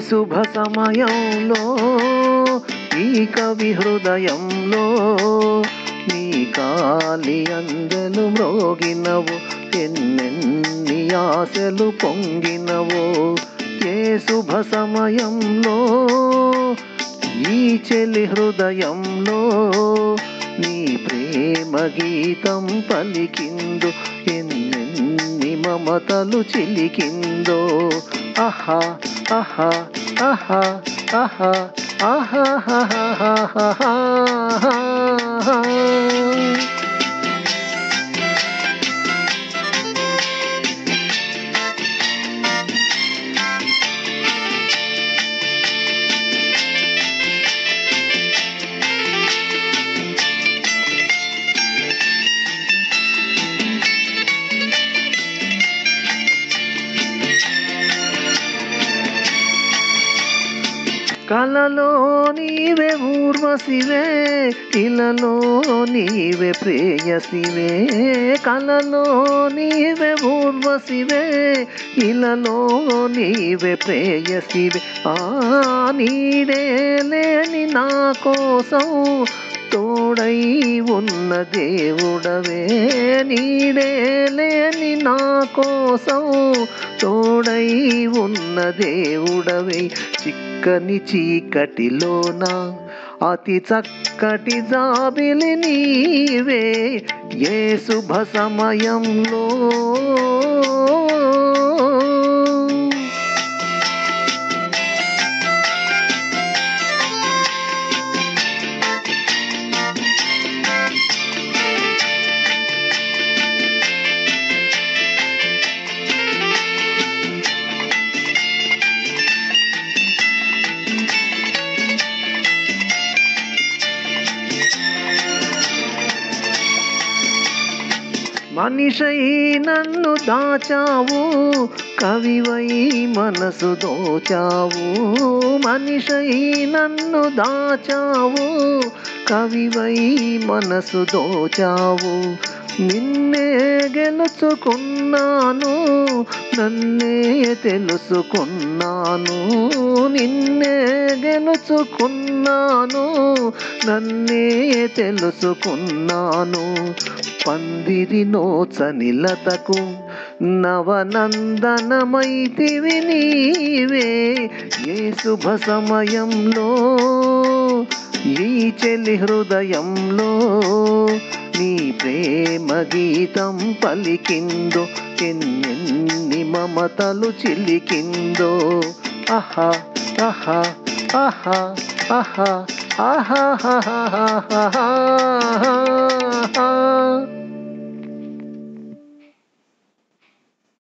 శుభ సమయంలో ఈ కవి హృదయంలో నీ కాలి అందెలు మ్రోగినవు, ఎన్నెన్ని ఆశలు పొంగినవో. ఏ శుభ సమయంలో ఈ చెలి హృదయంలో నీ ప్రేమ గీతం పలికిందో, ఎన్నెన్ని మమతలు చిలికిందో. ఆహా ఆహా ఆహా ఆహా ఆహా. కలలో నీవే ఊర్వశివే, ఇలలో నీవే ప్రేయసివే. కలలో నీవే ఊర్వశివే, ఇలలో నీవే ప్రేయసివే. నీడే లేని నా కోసం తోడై ఉన్న దేవుడవే, నీడే లేని నా కోసం తోడై ఉన్న దేవుడవే. చిక్కని చీకటిలోన అతి చక్కటి జాబిలి నీవే, ఏ శుభ సమయంలో. మనిషై నన్ను దాచావు, కవివై మనసు దోచావు. మనిషై నన్ను దాచావు, కవివై మనసు దోచావు. నిన్నే గెలుచుకున్నాను, నన్నే తెలుసుకున్నాను. నిన్నే గెలుచుకున్నాను, నన్నే తెలుసుకున్నాను. పందిరి నోచని లతకు నవనందనమైతివి నీవే, ఏ శుభ సమయంలో ఈ చెలి హృదయంలో నీ ప్రేమ గీతం పలికిందో, ఎన్నెన్ని మమతలు చిలికిందో. ఆహా ఆహా ఆహా ఆహా ఆహా ఆహా.